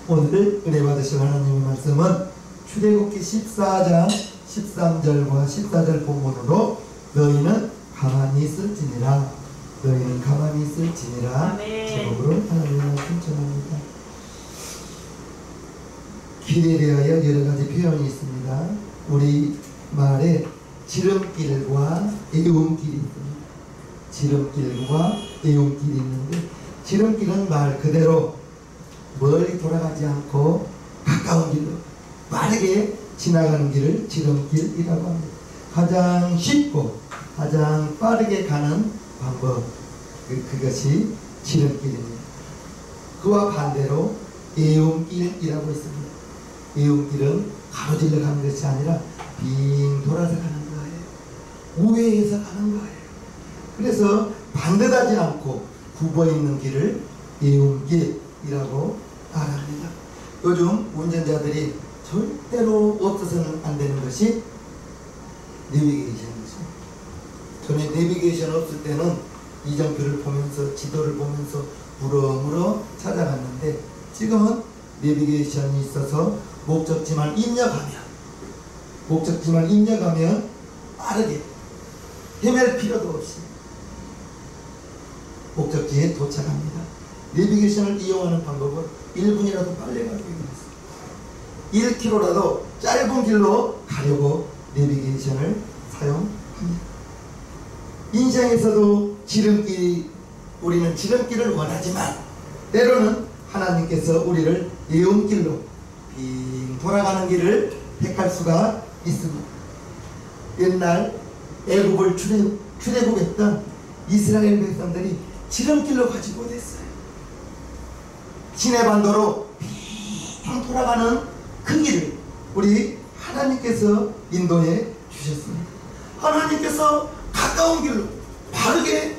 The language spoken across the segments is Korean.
오늘 은혜 받으실 하나님의 말씀은 출애굽기 14장 13절과 14절 본문으로 너희는 가만히 있을지니라, 너희는 가만히 있을지니라 제목으로 하나님의 말씀 전합니다. 길에 대하여 여러가지 표현이 있습니다. 우리 말에 지름길과 애움길이 있습니다. 지름길과 애움길이 있는데, 지름길은 말 그대로 멀리 돌아가지 않고 가까운 길로 빠르게 지나가는 길을 지름길이라고 합니다. 가장 쉽고 가장 빠르게 가는 방법, 그것이 지름길입니다. 그와 반대로 애움길이라고 있습니다. 애움길은 가로질러 가는 것이 아니라 빙 돌아서 가는 거예요. 우회해서 가는 거예요. 그래서 반듯하지 않고 굽어있는 길을 애움길이라고 말합니다. 요즘 운전자들이 절대로 없어서는 안 되는 것이 내비게이션이죠. 전에 내비게이션 없을 때는 이정표를 보면서 지도를 보면서 물어물어 찾아갔는데, 지금은 내비게이션이 있어서 목적지만 입력하면 빠르게 헤맬 필요도 없이 목적지에 도착합니다. 내비게이션을 이용하는 방법은 1분이라도 빨리 가기 위해서 1km라도 짧은 길로 가려고 내비게이션을 사용합니다. 인생에서도 우리는 지름길을 원하지만 때로는 하나님께서 우리를 애움길로 빙 돌아가는 길을 택할 수가 있습니다. 옛날 애굽을 출애굽했던 이스라엘 백성들이 지름길로 가지 못했어요. 시내반도로 빙 돌아가는 그 길을 우리 하나님께서 인도해 주셨습니다. 하나님께서 가까운 길로, 바르게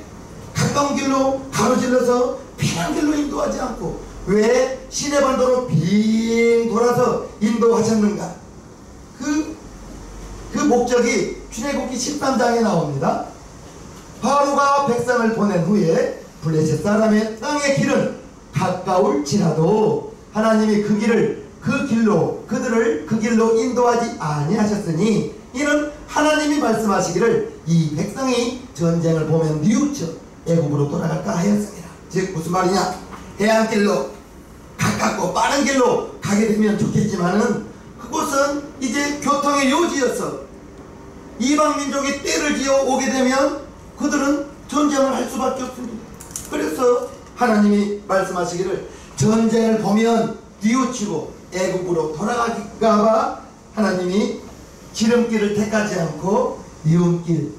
가까운 길로 가로질러서 편한 길로 인도하지 않고 왜 시내반도로 빙 돌아서 인도하셨는가? 그 목적이 출애굽기 13장에 나옵니다. 바로가 백성을 보낸 후에 블레셋 사람의 땅의 길은 가까울지라도 하나님이 그들을 그 길로 인도하지 아니하셨으니 이는 하나님이 말씀하시기를 이 백성이 전쟁을 보면 뉘우쳐 애굽으로 돌아갈까 하였습니다. 즉 무슨 말이냐? 해안길로 가깝고 빠른 길로 가게 되면 좋겠지만은 그곳은 이제 교통의 요지여서 이방 민족이 떼를 지어 오게 되면 그들은 전쟁을 할 수밖에 없습니다. 그래서 하나님이 말씀하시기를 전쟁을 보면 뉘우치고 애굽으로 돌아가기까봐 하나님이 지름길을 택하지 않고 애움길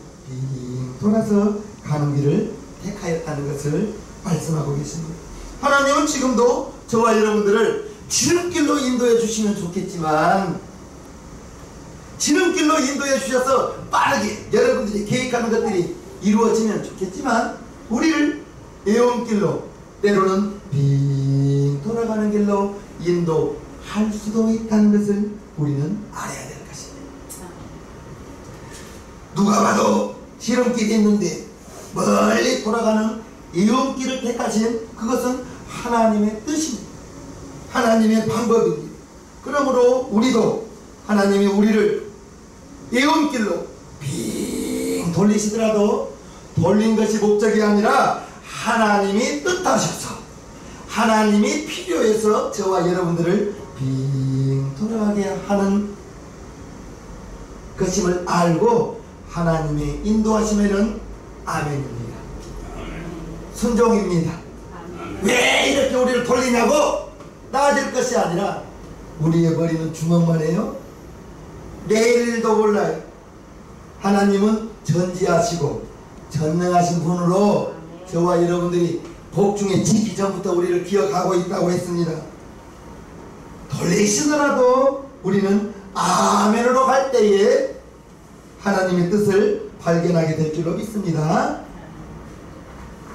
돌아서 가는 길을 택하였다는 것을 말씀하고 계십니다. 하나님은 지금도 저와 여러분들을 지름길로 인도해 주시면 좋겠지만, 지름길로 인도해 주셔서 빠르게 여러분들이 계획하는 것들이 이루어지면 좋겠지만, 우리를 애움길로, 때로는 빙 돌아가는 길로 인도할 수도 있다는 것을 우리는 알아야 될 것입니다. 누가 봐도 지름길이 있는데 멀리 돌아가는 애움길을 택하신 그것은 하나님의 뜻입니다. 하나님의 방법입니다. 그러므로 우리도 하나님이 우리를 애움길로 빙 돌리시더라도 돌린 것이 목적이 아니라 하나님이 뜻하셔서, 하나님이 필요해서 저와 여러분들을 빙 돌아가게 하는 것임을 알고 하나님의 인도하시면은 아멘입니다. 순종입니다. 왜 이렇게 우리를 돌리냐고 따질 것이 아니라 우리의 머리는 주먹만해요. 내일도 몰라요. 하나님은 전지하시고 전능하신 분으로 저와 여러분들이 복중에 지기 전부터 우리를 기억하고 있다고 했습니다. 돌리시더라도 우리는 아멘으로 갈 때에 하나님의 뜻을 발견하게 될 줄로 믿습니다.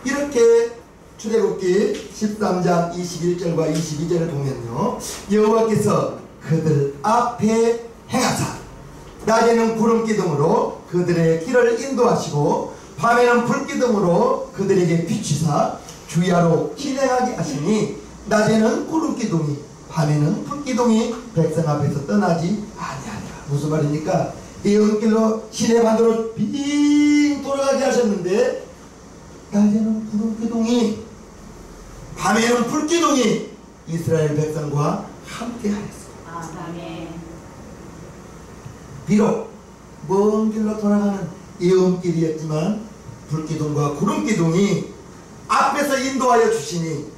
이렇게 출애굽기 13장 21절과 22절을 보면요, 여호와께서 그들 앞에 행하사 낮에는 구름기둥으로 그들의 길을 인도하시고 밤에는 불기둥으로 그들에게 비추사 주야로 진행하게 하시니 낮에는 구름기둥이 밤에는 불기둥이 백성 앞에서 떠나지 아니하니라. 무슨 말입니까? 애언길로 시내 반도로 빙 돌아가게 하셨는데 낮에는 구름기둥이 밤에는 불기둥이 이스라엘 백성과 함께 하였습니다. 아멘. 비록 먼 길로 돌아가는 애언길이었지만 불기둥과 구름기둥이 앞에서 인도하여 주시니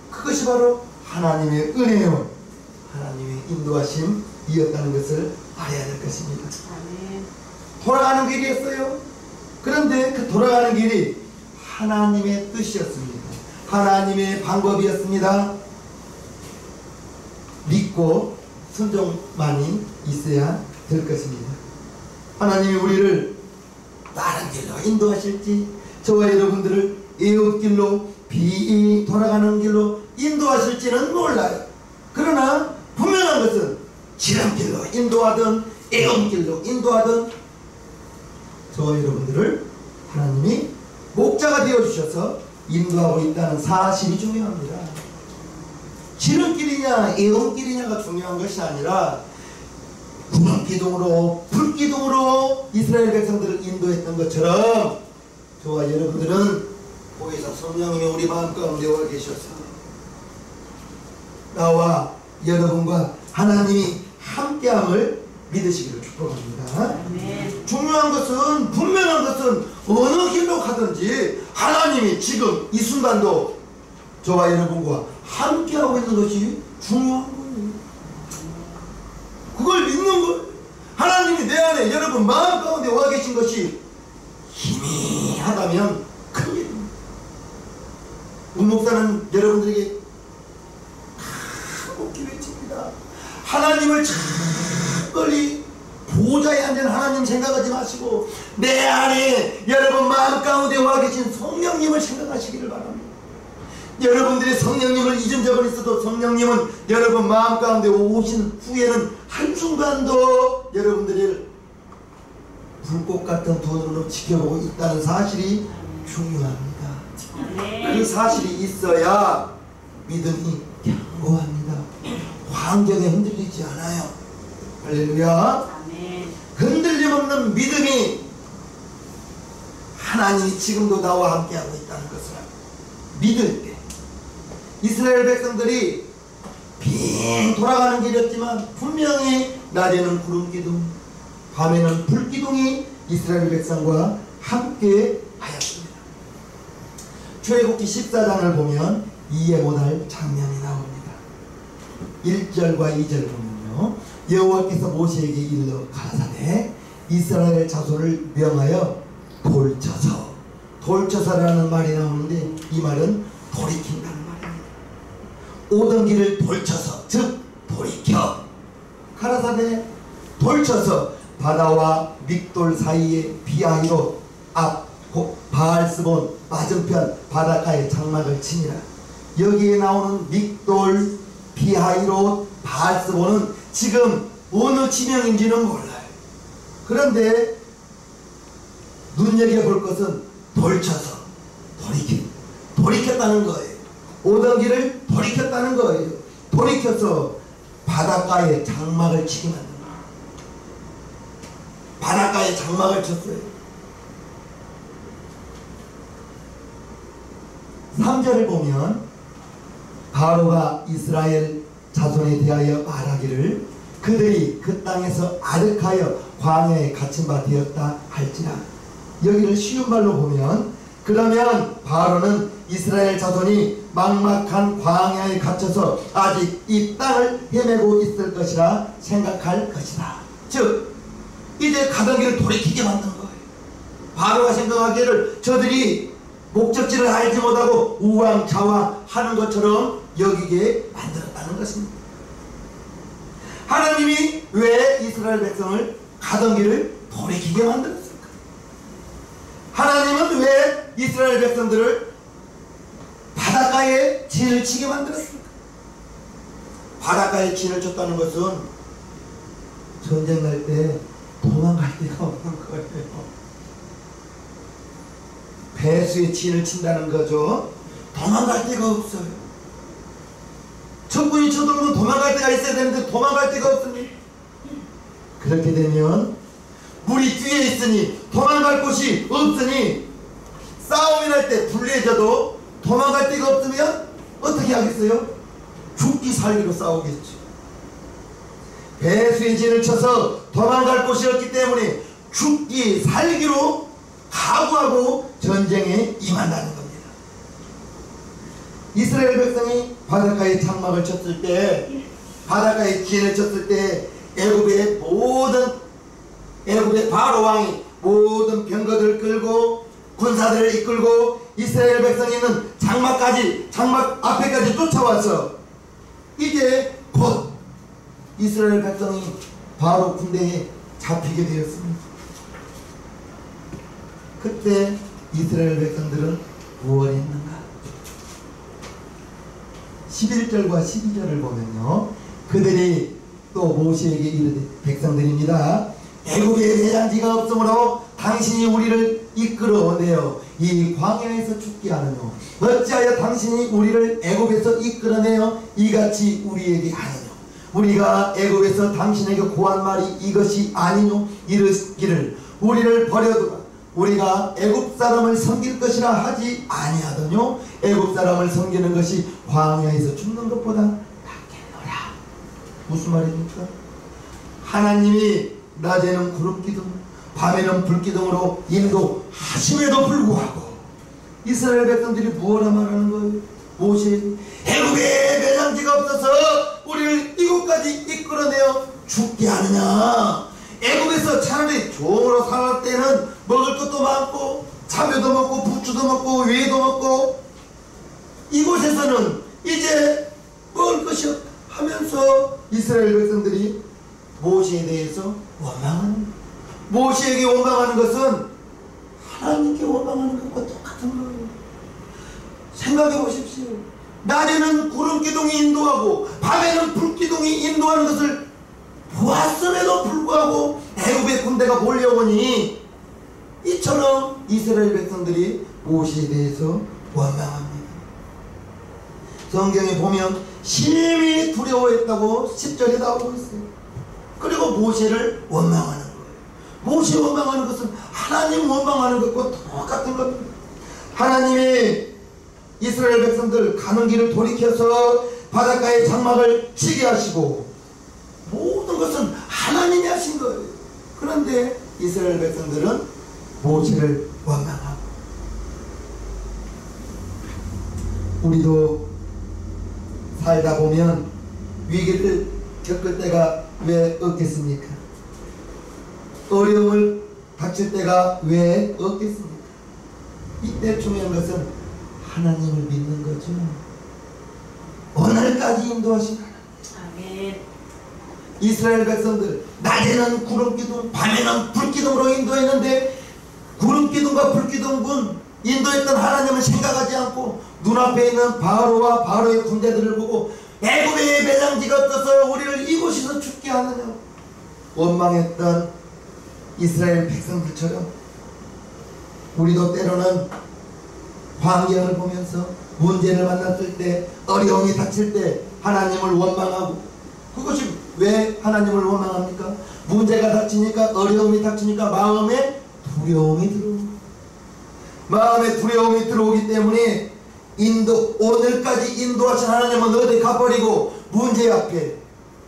그것이 바로 하나님의 은혜요 하나님의 인도하심이었다는 것을 알아야 될 것입니다. 아멘. 돌아가는 길이었어요. 그런데 그 돌아가는 길이 하나님의 뜻이었습니다. 하나님의 방법이었습니다. 믿고 순종만이 있어야 될 것입니다. 하나님이 우리를 다른 길로 인도하실지 저와 여러분들을 애굽길로 빙 돌아가는 길로 인도하실지는 몰라요. 그러나 분명한 것은 지름길로 인도하든 애굽길로 인도하든 저와 여러분들을 하나님이 목자가 되어주셔서 인도하고 있다는 사실이 중요합니다. 지름길이냐 애굽길이냐가 중요한 것이 아니라 구름기둥으로 불기둥으로 이스라엘 백성들을 인도했던 것처럼 저와 여러분들은 거기서 성령님이 우리 마음 가운데 와 계셔서 나와 여러분과 하나님이 함께함을 믿으시기를 축복합니다. 아멘. 중요한 것은 분명한 것은 어느 길로 가든지 하나님이 지금 이 순간도 저와 여러분과 함께하고 있는 것이 중요한 거예요. 그걸 믿는 것. 하나님이 내 안에 여러분 마음 가운데 와 계신 것이 희미하다면 큰 일입니다. 문 목사는 여러분들에게 간곡히 외칩니다. 하나님을 멀리 보좌에 앉은 하나님 생각하지 마시고 내 안에 여러분 마음 가운데 와 계신 성령님을 생각하시기를 바랍니다. 여러분들이 성령님을 잊은 적은 있어도 성령님은 여러분 마음 가운데 오신 후에는 한순간도 여러분들을 불꽃 같은 두 눈으로 지켜보고 있다는 사실이 중요합니다. 그 사실이 있어야 믿음이 견고합니다. 환경에 흔들리지 않아요. 할렐루야. 흔들림 없는 믿음이 하나님이 지금도 나와 함께하고 있다는 것을 믿을 때 이스라엘 백성들이 빙 돌아가는 길이었지만 분명히 낮에는 구름기둥 밤에는 불기둥이 이스라엘 백성과 함께 하였습니다. 출애굽기 14장을 보면 이해 못할 장면이 나옵니다. 1절과 2절 보면요, 여호와께서 모세에게 일러 가라사대 이스라엘 자손을 명하여 돌쳐서라는 말이 나오는데 이 말은 돌이킨다는 말입니다. 오던 길을 돌쳐서, 즉 돌이켜. 가라사대 돌쳐서 바다와 믹돌 사이의 비하이로 앞 바알스본 맞은편 바닷가에 장막을 치니라. 여기에 나오는 믹돌, 비하이로, 바알스본은 지금 어느 지명인지는 몰라요. 그런데 눈여겨볼 것은 돌쳐서 돌이켰다는 거예요. 오던 길을 돌이켰다는 거예요. 돌이켜서 바닷가에 장막을 치게 만든 거예요. 바닷가에 장막을 쳤어요. 3절을 보면 바로가 이스라엘 자손에 대하여 말하기를 그들이 그 땅에서 아득하여 광야에 갇힌 바 되었다 할지라. 여기를 쉬운 말로 보면 그러면 바로는 이스라엘 자손이 막막한 광야에 갇혀서 아직 이 땅을 헤매고 있을 것이라 생각할 것이다. 즉 이제 가던 길을 돌이키게 만든 거예요. 바로가 생각하기를 저들이 목적지를 알지 못하고 우왕좌왕하는 것처럼 여기게 만들었다는 것입니다. 하나님이 왜 이스라엘 백성을 가던 길을 돌이키게 만들었을까? 하나님은 왜 이스라엘 백성들을 바닷가에 진을 치게 만들었을까? 바닷가에 진을 쳤다는 것은 전쟁 날 때 도망갈 데가 없는 거예요. 배수에 진을 친다는 거죠. 도망갈 데가 없어요. 적군이 쳐들어오면 도망갈 데가 있어야 되는데 도망갈 데가 없으니, 그렇게 되면 물이 뒤에 있으니 도망갈 곳이 없으니 싸움이 날 때 불리해져도 도망갈 데가 없으면 어떻게 하겠어요? 죽기 살기로 싸우겠죠. 배수의 진을 쳐서 도망갈 곳이 없기 때문에 죽기 살기로 각오하고 전쟁에 임한다는 겁니다. 이스라엘 백성이 바닷가에 장막을 쳤을 때, 바닷가에 기인을 쳤을 때 애굽의 바로 왕이 모든 병거들을 끌고 군사들을 이끌고 이스라엘 백성이는 장막 앞에까지 쫓아와서 이제 곧 이스라엘 백성이 바로 군대에 잡히게 되었습니다. 그때 이스라엘 백성들은 무엇을 했는가? 11절과 12절을 보면요, 그들이 또 모세에게 이르되, 백성들입니다. 애굽에 매장지가 없으므로 당신이 우리를 이끌어내어 이 광야에서 죽게 하느뇨? 어찌하여 당신이 우리를 애굽에서 이끌어내어 이같이 우리에게 하느뇨? 우리가 애굽에서 당신에게 고한 말이 이것이 아니뇨? 이르기를 우리를 버려두라. 우리가 애굽 사람을 섬길 것이라 하지 아니하더뇨? 애굽 사람을 섬기는 것이 광야에서 죽는 것보다 낫겠노라. 무슨 말입니까? 하나님이 낮에는 구름기둥, 밤에는 불기둥으로 인도하심에도 불구하고 이스라엘 백성들이 무엇라 말하는 거예요? 모세, 애굽에 매장지가 없어서 우리를 이곳까지 이끌어내어 죽게 하느냐? 애굽에서 차라리 종으로 살았을 때는 먹을 것도 많고 자매도 먹고 부추도 먹고 외도 먹고, 이곳에서는 이제 먹을 것이 없다 하면서 이스라엘 백성들이 모세에 대해서 원망하는 거예요. 모세에게 원망하는 것은 하나님께 원망하는 것과 똑같은 거예요. 생각해 보십시오. 낮에는 구름기둥이 인도하고 밤에는 불기둥이 인도하는 것을 보았음에도 불구하고 애굽의 군대가 몰려오니 이처럼 이스라엘 백성들이 모세에 대해서 원망합니다. 성경에 보면 심히 두려워했다고 10절에 나오고 있어요. 그리고 모세를 원망하는 거예요. 모세 원망하는 것은 하나님 원망하는 것과 똑같은 겁니다. 하나님이 이스라엘 백성들 가는 길을 돌이켜서 바닷가에 장막을 치게 하시고 모든 것은 하나님이 하신 거예요. 그런데 이스라엘 백성들은 모세를 원망하고, 우리도 살다 보면 위기를 겪을 때가 왜 없겠습니까? 어려움을 닥칠 때가 왜 없겠습니까? 이때 중요한 것은 하나님을 믿는 거죠. 오늘까지 인도하신 하나님. 아멘. 이스라엘 백성들 낮에는 구름기둥, 밤에는 불기둥으로 인도했는데 구름기둥과 불기둥은 인도했던 하나님을 생각하지 않고 눈앞에 있는 바로와 바로의 군대들을 보고 애굽에 매장지가 없어서 우리를 이곳에서 죽게 하느냐 원망했던 이스라엘 백성들처럼 우리도 때로는 환경을 보면서 문제를 만났을 때, 어려움이 닥칠 때 하나님을 원망하고, 그것이 왜 하나님을 원망합니까? 문제가 닥치니까, 어려움이 닥치니까 마음에 두려움이 들어옵니다. 마음에 두려움이 들어오기 때문에 오늘까지 인도하신 하나님은 어디 가버리고 문제 앞에,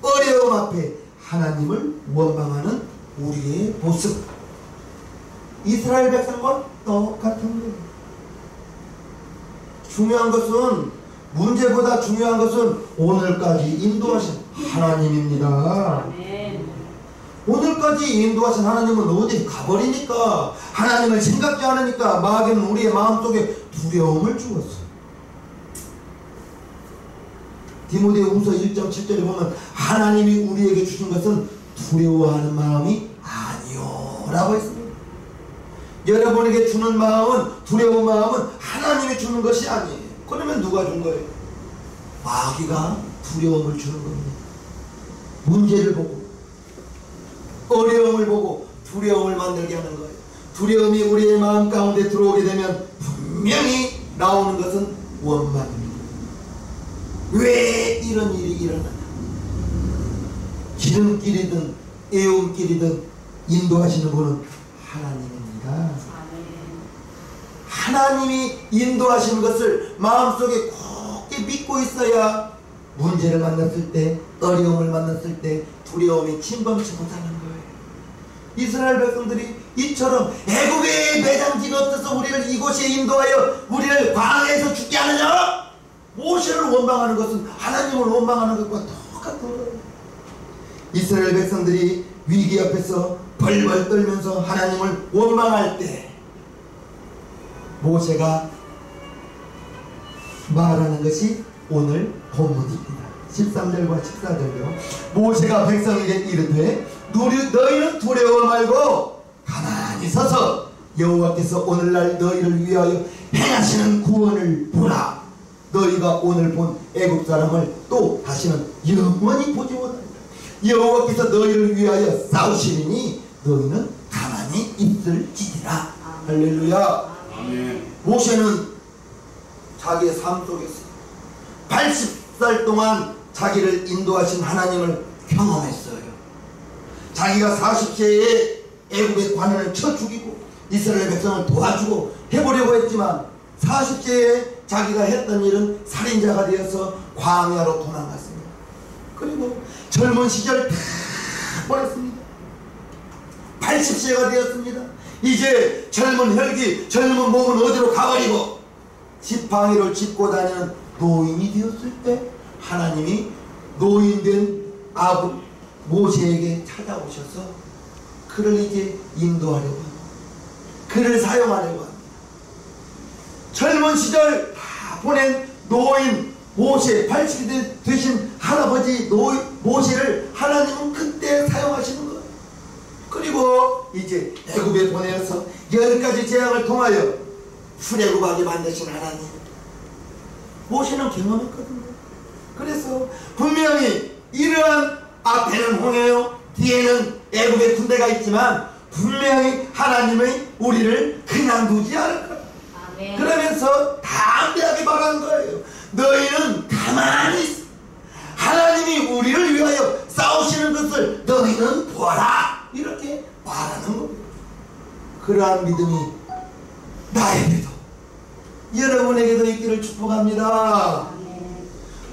어려움 앞에 하나님을 원망하는 우리의 모습, 이스라엘 백성과 똑같은 거예요. 중요한 것은, 문제보다 중요한 것은 오늘까지 인도하신 하나님입니다. 아멘. 오늘까지 인도하신 하나님은 어디 가버리니까, 하나님을 생각지 않으니까 마귀는 우리의 마음속에 두려움을 주었어요. 디모데후서 1장 7절에 보면 하나님이 우리에게 주신 것은 두려워하는 마음이 아니요 라고 했습니다. 여러분에게 주는 마음은, 두려운 마음은 하나님이 주는 것이 아니에요. 그러면 누가 준 거예요? 마귀가 두려움을 주는 겁니다. 문제를 보고, 어려움을 보고 두려움을 만들게 하는 거예요. 두려움이 우리의 마음 가운데 들어오게 되면 분명히 나오는 것은 원망입니다. 왜 이런 일이 일어나냐? 기름길이든 애움길이든 인도하시는 분은 하나님입니다. 하나님이 인도하시는 것을 마음속에 굳게 믿고 있어야 문제를 만났을 때, 어려움을 만났을 때 두려움이 침범치 못하는 거예요. 이스라엘 백성들이 이처럼 애국의 매장지가 없어서 우리를 이곳에 인도하여 우리를 광야에서 죽게 하느냐? 모세를 원망하는 것은 하나님을 원망하는 것과 똑같은 거예요. 이스라엘 백성들이 위기 앞에서 벌벌 떨면서 하나님을 원망할 때 모세가 말하는 것이 오늘 본문입니다. 13절과 14절요. 모세가 백성에게 이르되 너희는 두려워 말고 가만히 서서 여호와께서 오늘날 너희를 위하여 행하시는 구원을 보라. 너희가 오늘 본 애국 사람을 또 다시는 영원히 보지 못한다. 여호와께서 너희를 위하여 싸우시리니 너희는 가만히 있을지니라. 할렐루야. 아멘. 모세는 자기의 삶 속에서 80살 동안 자기를 인도하신 하나님을 경험했어요. 자기가 40세에 애국의 관원을 쳐 죽이고 이스라엘 백성을 도와주고 해보려고 했지만 40세에 자기가 했던 일은 살인자가 되어서 광야로 도망갔습니다. 그리고 젊은 시절 다 보냈습니다. 80세가 되었습니다. 이제 젊은 혈기, 젊은 몸은 어디로 가버리고 지팡이를 짚고 다니는 노인이 되었을 때 하나님이 노인된 아부 모세에게 찾아오셔서 그를 이제 인도하려고 합니다. 그를 사용하려고 합니다. 젊은 시절 다 보낸 노인 모세, 80이 되신 할아버지 모세를 하나님은 그때 사용하시는 거예요. 그리고 이제 애굽에 보내어서 10가지 재앙을 통하여 출애굽하게 만드신 하나님, 모세는 경험했거든요. 그래서 분명히 이러한 앞에는 홍해요, 뒤에는 애굽의 군대가 있지만 분명히 하나님의 우리를 그냥 두지 않을 거예요. 아멘. 그러면서 담대하게 말하는 거예요. 너희는 가만히 있어. 하나님이 우리를 위하여 싸우시는 것을 너희는 보아라. 이렇게 말하는 겁니다. 그러한 믿음이 나에게도 여러분에게도 있기를 축복합니다. 아멘.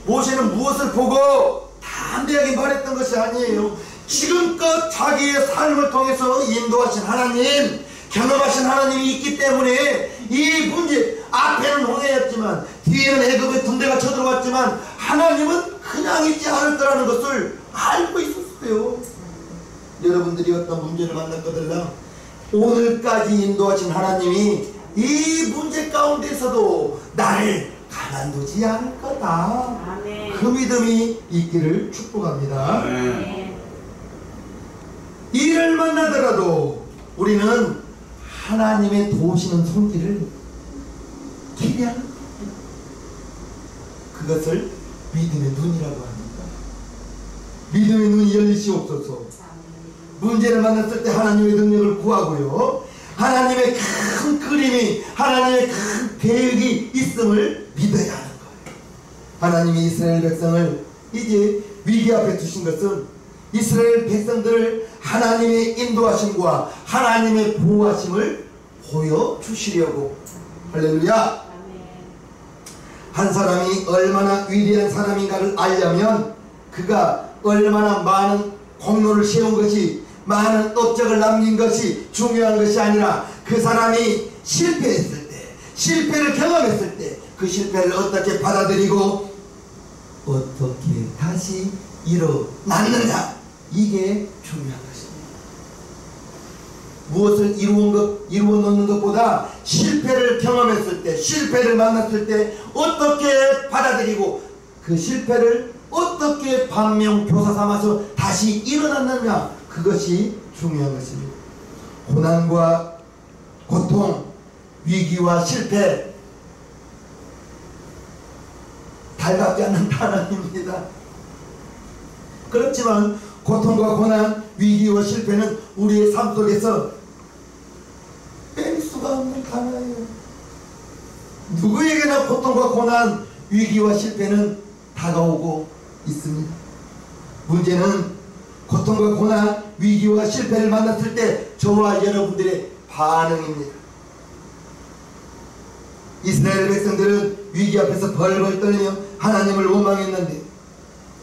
모세는 무엇을 보고 담대하게 말했던 것이 아니에요. 지금껏 자기의 삶을 통해서 인도하신 하나님, 경험하신 하나님이 있기 때문에 이 문제, 앞에는 홍해였지만 뒤에는 애굽의 군대가 쳐들어왔지만 하나님은 그냥 있지 않을 거라는 것을 알고 있었어요. 여러분들이 어떤 문제를 만났거든요. 오늘까지 인도하신 하나님이 이 문제 가운데서도 나를 가만두지 않을 거다. 아멘. 그 믿음이 있기를 축복합니다. 아멘. 이를 만나더라도 우리는 하나님의 도우시는 손길을 기대하는 겁니다. 그것을 믿음의 눈이라고 합니다. 믿음의 눈이 열리시옵소서. 문제를 만났을 때 하나님의 능력을 구하고요, 하나님의 큰 그림이, 하나님의 큰 계획이 있음을 믿어야 하는 거예요. 하나님이 이스라엘 백성을 이제 위기 앞에 두신 것은 이스라엘 백성들을 하나님의 인도하심과 하나님의 보호하심을 보여주시려고. 할렐루야. 한 사람이 얼마나 위대한 사람인가를 알려면 그가 얼마나 많은 공로를 세운 것이, 많은 업적을 남긴 것이 중요한 것이 아니라 그 사람이 실패했을 때, 실패를 경험했을 때 그 실패를 어떻게 받아들이고 어떻게 다시 일어났느냐, 이게 중요한 것입니다. 무엇을 이루어 놓는 것보다 실패를 경험했을 때, 실패를 만났을 때 어떻게 받아들이고 그 실패를 어떻게 반면교사 삼아서 다시 일어났느냐, 그것이 중요한 것입니다. 고난과 고통, 위기와 실패, 달갑지 않는 단어입니다. 그렇지만 고통과 고난, 위기와 실패는 우리의 삶 속에서 뺄 수가 없는 단어예요. 누구에게나 고통과 고난, 위기와 실패는 다가오고 있습니다. 문제는 고통과 고난, 위기와 실패를 만났을 때 저와 여러분들의 반응입니다. 이스라엘 백성들은 위기 앞에서 벌벌 떨며 하나님을 원망했는데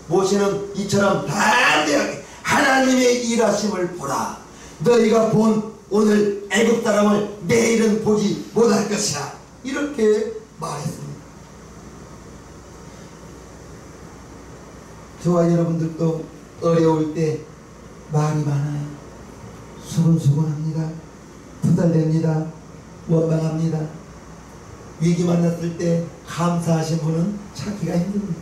모세는 이처럼 담대하게 하나님의 일하심을 보라. 너희가 본 오늘 애굽 사람을 내일은 보지 못할 것이라. 이렇게 말했습니다. 저와 여러분들도 어려울 때 말이 많아요. 수근수근합니다. 투덜댑니다. 원망합니다. 위기 만났을 때 감사하신 분은 찾기가 힘듭니다.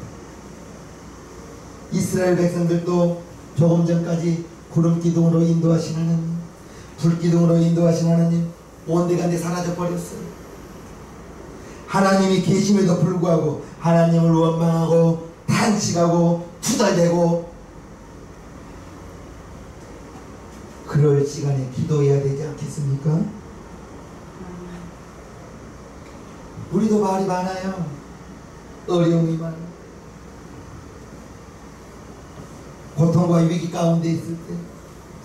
이스라엘 백성들도 조금 전까지 구름기둥으로 인도하신 하나님, 불기둥으로 인도하신 하나님, 온데간데 사라져버렸어요. 하나님이 계심에도 불구하고 하나님을 원망하고 탄식하고 투덜대고, 그럴 시간에 기도해야 되지 않겠습니까? 우리도 말이 많아요. 어려움이 많아요. 고통과 위기 가운데 있을 때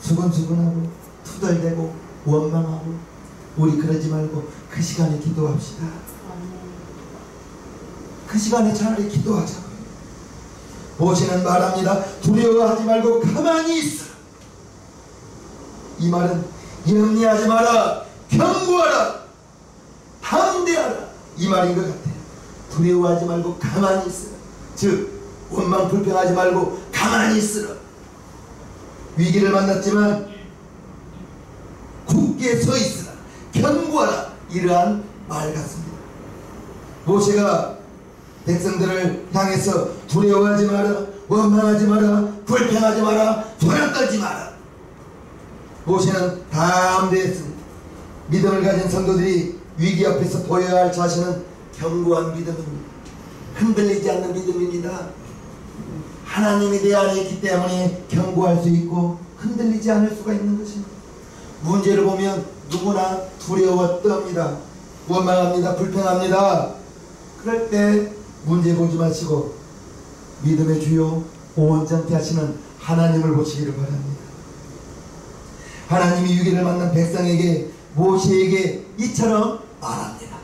수근수근하고 투덜대고 원망하고, 우리 그러지 말고 그 시간에 기도합시다. 그 시간에 차라리 기도하자고요. 모세는 말합니다. 두려워하지 말고 가만히 있어. 이 말은 염려하지 마라, 경고하라, 담대하라, 이 말인 것 같아요. 두려워하지 말고 가만히 있으라. 즉 원망 불평하지 말고 가만히 있으라. 위기를 만났지만 굳게 서 있으라, 견고하라, 이러한 말 같습니다. 모세가 백성들을 향해서 두려워하지 마라, 원망하지 마라, 불평하지 마라, 소용 떨지 마라. 모세는 담대했습니다. 믿음을 가진 성도들이 위기 앞에서 보여야 할 자신은 견고한 믿음입니다. 흔들리지 않는 믿음입니다. 하나님이 내 안에 있기 때문에 견고할 수 있고 흔들리지 않을 수가 있는 것입니다. 문제를 보면 누구나 두려워 떱니다. 원망합니다. 불평합니다. 그럴 때 문제 보지 마시고 믿음의 주요 온전케 하시는 하나님을 보시기를 바랍니다. 하나님이 위기를 만난 백성에게, 모세에게 이처럼 말합니다.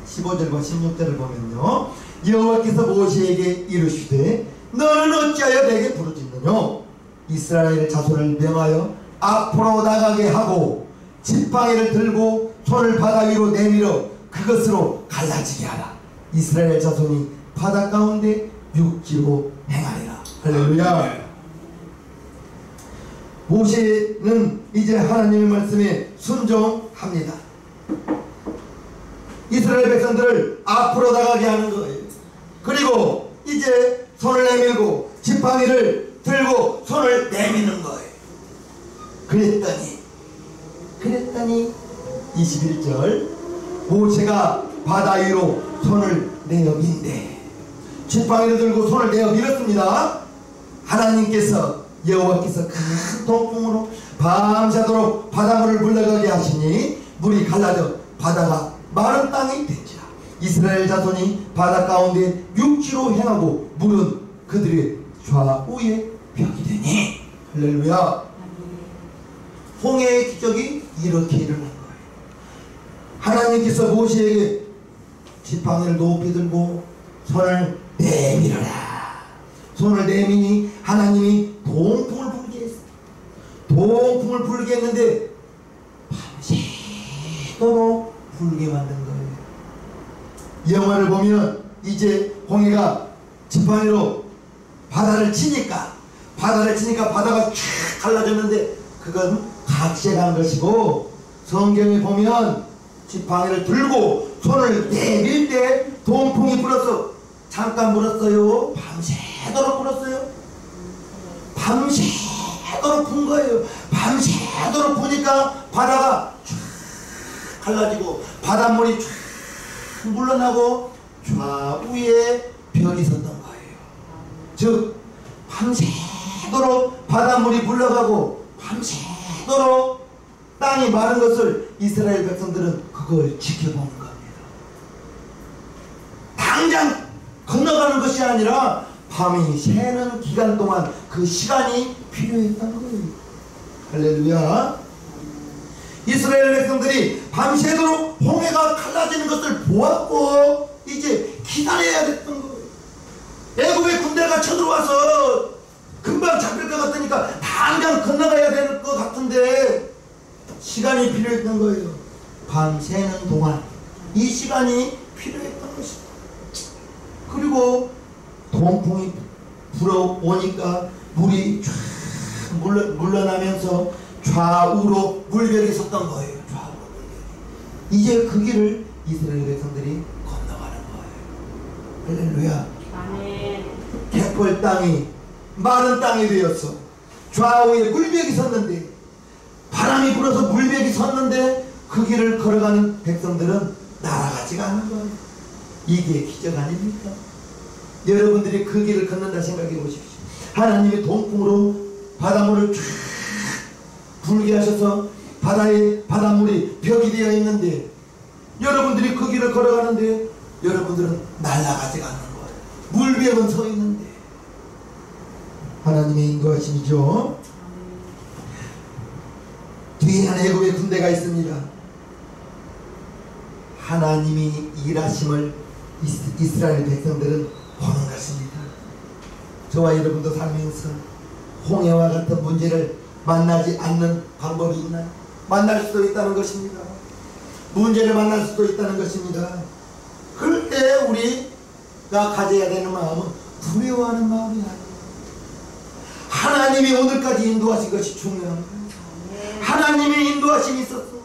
15절과 16절을 보면요, 여호와께서 모세에게 이르시되 너는 어찌하여 내게 부르짖느냐? 이스라엘 자손을 명하여 앞으로 나가게 하고 지팡이를 들고 손을 바다 위로 내밀어 그것으로 갈라지게 하라. 이스라엘 자손이 바다 가운데 육지로 행하리라. 할렐루야. 모세는 이제 하나님의 말씀에 순종합니다. 이스라엘 백성들을 앞으로 나가게 하는 거예요. 그리고 이제 손을 내밀고 지팡이를 들고 손을 내미는 거예요. 그랬더니 21절, 모세가 바다 위로 손을 내어 민대, 지팡이를 들고 손을 내어 밀었습니다. 하나님께서, 여호와께서 큰 동풍으로 밤새도록 바닷물을 물러가게 하시니 물이 갈라져 바다가 마른 땅이 된지라. 이스라엘 자손이 바다 가운데 육지로 행하고 물은 그들의 좌우에 벽이 되니. 할렐루야. 홍해의 기적이 이렇게 일어난 거예요. 하나님께서 모세에게 지팡이를 높이 들고 손을 내밀어라. 손을 내미니 하나님이 동풍을 불게 했어요. 동풍을 불게 했는데 밤새도록 불게 만든 거예요. 영화를 보면 이제 홍해가 지팡이로 바다를 치니까 바다가 쫙 갈라졌는데 그건 각색한 것이고, 성경에 보면 지팡이를 들고 손을 내밀 때 동풍이 불어서 잠깐 불었어요? 밤새도록 불었어요? 밤새도록 분 거예요. 밤새도록 부니까 바다가 쫙 갈라지고 바닷물이 쫙 물러나고 좌우에 벽이 섰던 거예요. 즉 밤새도록 바닷물이 물러가고 밤새도록 땅이 마른 것을 이스라엘 백성들은 그걸 지켜보는 겁니다. 당장 건너가는 것이 아니라 밤이 새는 기간 동안 그 시간이 필요했다는 거예요. 할렐루야. 이스라엘 백성들이 밤새도록 홍해가 갈라지는 것을 보았고 이제 기다려야 됐던 거예요. 애굽의 군대가 쳐들어와서 금방 잡힐 것 같으니까 당장 건너가야 될 것 같은데 시간이 필요했던 거예요. 밤새는 동안 이 시간이 필요했던 것입니다. 그리고 동풍이 불어오니까 물이 쫙 물러나면서 좌우로 물벽이 섰던 거예요. 좌우로 물벽이. 이제 그 길을 이스라엘 백성들이 건너가는 거예요. 할렐루야. 아멘. 갯벌 땅이 마른 땅이 되었어. 좌우에 물벽이 섰는데, 바람이 불어서 물벽이 섰는데 그 길을 걸어가는 백성들은 날아가지가 않는 거예요. 이게 기적 아닙니까? 여러분들이 그 길을 걷는다 생각해 보십시오. 하나님의 동풍으로 바닷물을 쫙 불게 하셔서 바닷물이 벽이 되어 있는데 여러분들이 그 길을 걸어가는데 여러분들은 날아가지가 않는 거예요. 물벽은 서 있는데 하나님의 인도하심이죠. 뒤에는 애굽의 군대가 있습니다. 하나님이 일하심을 이스라엘 백성들은 보는 것입니다. 저와 여러분도 살면서 홍해와 같은 문제를 만나지 않는 방법이 있나요? 만날 수도 있다는 것입니다. 문제를 만날 수도 있다는 것입니다. 그럴 때 우리가 가져야 되는 마음은 두려워하는 마음이 아니에요. 하나님이 오늘까지 인도하신 것이 중요한 거예요. 하나님의 인도하심이 있었던 것입니다.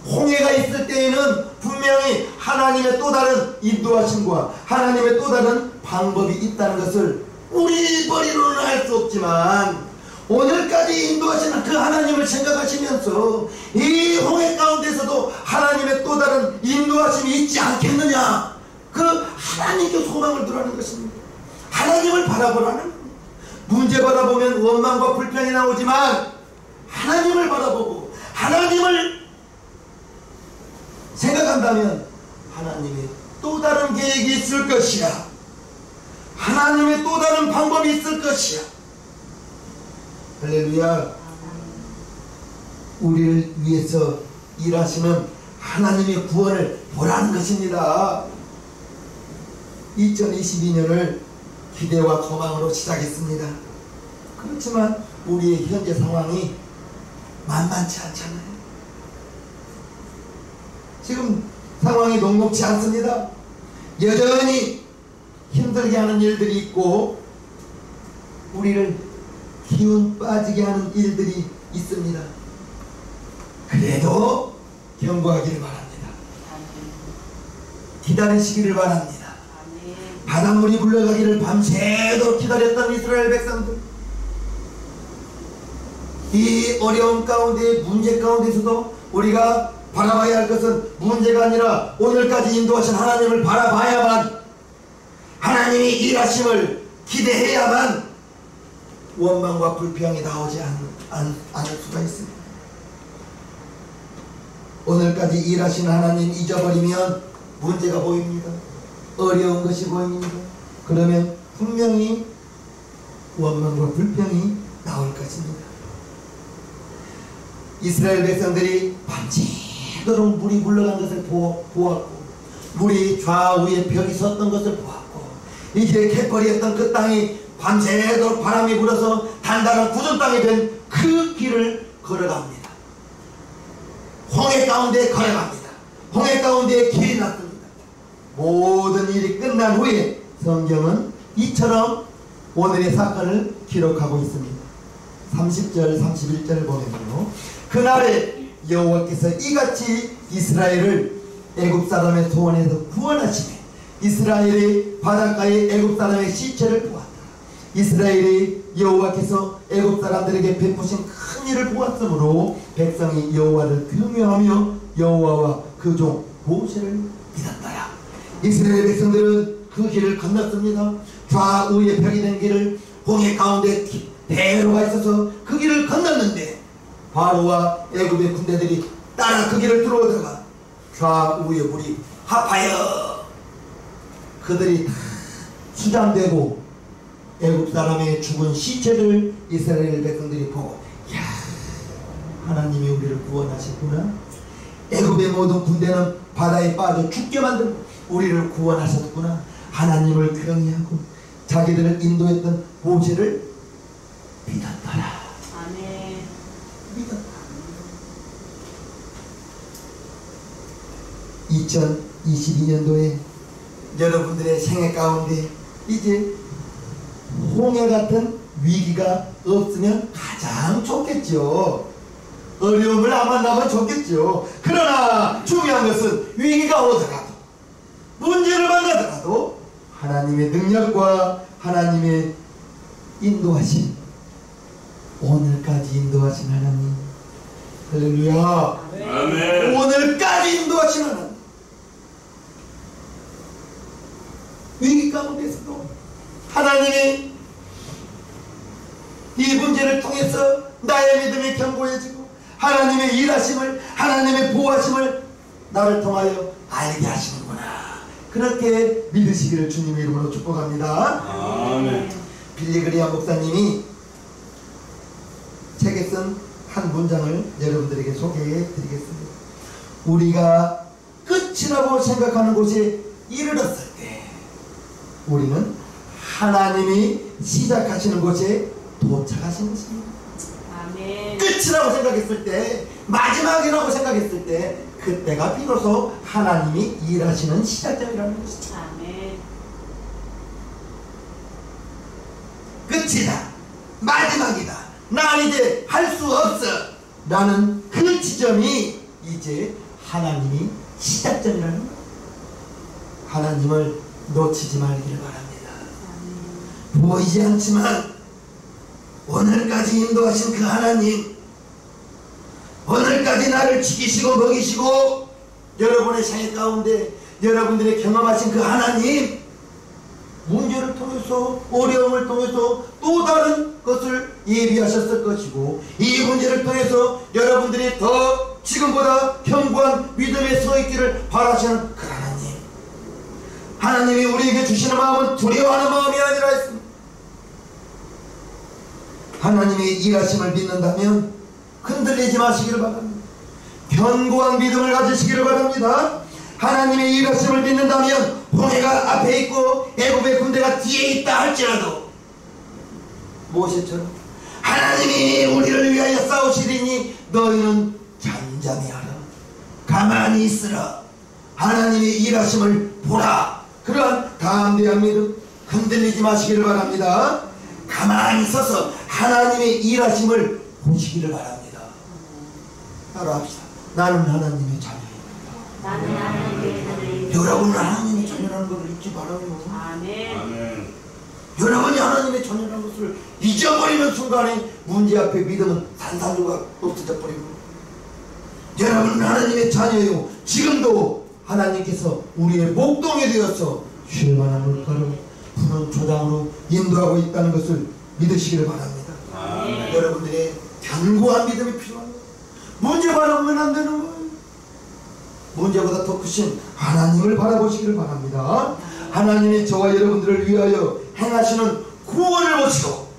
홍해가 있을 때에는 분명히 하나님의 또 다른 인도하심과 하나님의 또 다른 방법이 있다는 것을 우리 머리로는 알 수 없지만 오늘까지 인도하시는 그 하나님을 생각하시면서 이 홍해 가운데서도 하나님의 또 다른 인도하심이 있지 않겠느냐, 그 하나님께 소망을 두라는 것입니다. 하나님을 바라보라는 겁니다. 문제 바라보면 원망과 불평이 나오지만 하나님을 바라보고 하나님을 생각한다면 하나님의 또 다른 계획이 있을 것이야. 하나님의 또 다른 방법이 있을 것이야. 할렐루야. 우리를 위해서 일하시는 하나님의 구원을 보라는 것입니다. 2022년을 기대와 소망으로 시작했습니다. 그렇지만 우리의 현재 상황이 만만치 않잖아요. 지금 상황이 녹록지 않습니다. 여전히 힘들게 하는 일들이 있고 우리를 기운 빠지게 하는 일들이 있습니다. 그래도 경고하기를 바랍니다. 기다리시기를 바랍니다. 바닷물이 물러가기를 밤새도록 기다렸던 이스라엘 백성들, 이 어려움 가운데 문제 가운데서도 우리가 바라봐야 할 것은 문제가 아니라 오늘까지 인도하신 하나님을 바라봐야만, 하나님이 일하심을 기대해야만 원망과 불평이 나오지 않을 수가 있습니다. 오늘까지 일하신 하나님 잊어버리면 문제가 보입니다. 어려운 것이 보입니다. 그러면 분명히 원망과 불평이 나올 것입니다. 이스라엘 백성들이 밤새도록 물이 물러간 것을 보았고 물이 좌우에 벽이 섰던 것을 보았고 이제 갯벌이었던 그 땅이 밤새도록 바람이 불어서 단단한 굳은 땅이 된 그 길을 걸어갑니다. 홍해 가운데 걸어갑니다. 홍해 가운데 길이 났습니다. 모든 일이 끝난 후에 성경은 이처럼 오늘의 사건을 기록하고 있습니다. 30절 31절을 보면요, 그날에 여호와께서 이같이 이스라엘을 애굽 사람의 손에서 구원하시매 이스라엘이 바닷가에 애굽 사람의 시체를 보았다. 이스라엘이 여호와께서 애굽 사람들에게 베푸신 큰 일을 보았으므로 백성이 여호와를 경외하며 여호와와 그 종 모세를 믿었더라. 이스라엘 백성들은 그 길을 건넜습니다. 좌우에 벽이 된 길을, 홍해 가운데 대로가 있어서 그 길을 건넜는데 바로와 애굽의 군대들이 따라 그 길을 들어오다가 좌우에 물이 합하여 그들이 다 수장되고 애굽 사람의 죽은 시체를 이스라엘 백성들이 보고, 야, 하나님이 우리를 구원하셨구나. 애굽의 모든 군대는 바다에 빠져 죽게 만들고 우리를 구원하셨구나. 하나님을 경외하고 자기들을 인도했던 모세를 믿었더라. 아멘. 믿었다. 2022년도에 여러분들의 생애 가운데 이제 홍해 같은 위기가 없으면 가장 좋겠죠. 어려움을 안 만나면 좋겠죠. 그러나 중요한 것은 위기가 오더라도, 문제를 만나더라도 하나님의 능력과 하나님의 인도하심, 오늘까지 인도하신 하나님, 할렐루야. 아멘. 오늘까지 인도하신 하나님, 위기 가운데서도 하나님이 이 문제를 통해서 나의 믿음이 견고해지고 하나님의 일하심을, 하나님의 보호하심을 나를 통하여 알게 하시는구나. 그렇게 믿으시기를 주님의 이름으로 축복합니다. 아멘. 빌리 그리암 목사님이 책에 쓴 한 문장을 여러분들에게 소개해 드리겠습니다. 우리가 끝이라고 생각하는 곳에 이르렀을 때 우리는 하나님이 시작하시는 곳에 도착하시는 것입니다. 아멘. 끝이라고 생각했을 때, 마지막이라고 생각했을 때, 그때가 비로소 하나님이 일하시는 시작점이라는 것이죠. 아멘. 끝이다, 마지막이다, 난 이제 할 수 없어 라는 그 지점이 이제 하나님이 시작점이라는 거예요. 하나님을 놓치지 말기를 바랍니다. 보이지 않지만 오늘까지 인도하신 그 하나님, 오늘까지 나를 지키시고 먹이시고 여러분의 생애 가운데 여러분들이 경험하신 그 하나님, 문제를 통해서, 어려움을 통해서 또 다른 것을 예비하셨을 것이고, 이 문제를 통해서 여러분들이 더 지금보다 견고한 믿음에 서 있기를 바라시는 그 하나님, 하나님이 우리에게 주시는 마음은 두려워하는 마음이 아니라 했습니다. 하나님의 일하심을 믿는다면 흔들리지 마시기를 바랍니다. 견고한 믿음을 가지시기를 바랍니다. 하나님의 일하심을 믿는다면 홍해가 앞에 있고 애굽의 군대가 뒤에 있다 할지라도 모세처럼 하나님이 우리를 위하여 싸우시리니 너희는 잠잠히 하라, 가만히 있으라, 하나님의 일하심을 보라. 그러한 담대한 믿음, 흔들리지 마시기를 바랍니다. 가만히 서서 하나님의 일하심을 보시기를 바랍니다. 따라합시다. 나는 하나님의 자녀입니다. 나는 하나님의 자녀입니다. 여러분은 하나님의 자녀라는 것을 잊지 말아요. 아멘. 아멘. 여러분이 하나님의 자녀라는 것을 잊어버리는 순간에 문제 앞에 믿음은 산산조각 없어져 버리고, 여러분은 하나님의 자녀요, 지금도 하나님께서 우리의 목동이 되어서 쉴만한 물가로 푸른 초장으로 인도하고 있다는 것을 믿으시기를 바랍니다. 아멘. 여러분들의 견고한 믿음이 필요합니다. 문제 바라보면 안 되는 거예요. 문제보다 더 크신 하나님을 바라보시기를 바랍니다. 하나님이 저와 여러분들을 위하여 행하시는 구원을 보시고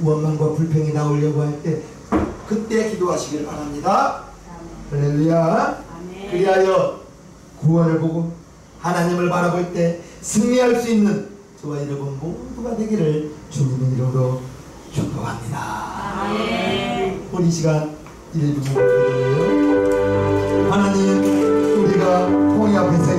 원망과 불평이 나오려고 할 때 그때 기도하시기를 바랍니다. 할렐루야. 아멘. 그리하여 구원을 보고 하나님을 바라볼 때 승리할 수 있는 저와 여러분 모두가 되기를 주님의 이름으로 축복합니다. 아멘. 우리 시간 1분 기도예요. 하나님, 우리가 홍해 앞에서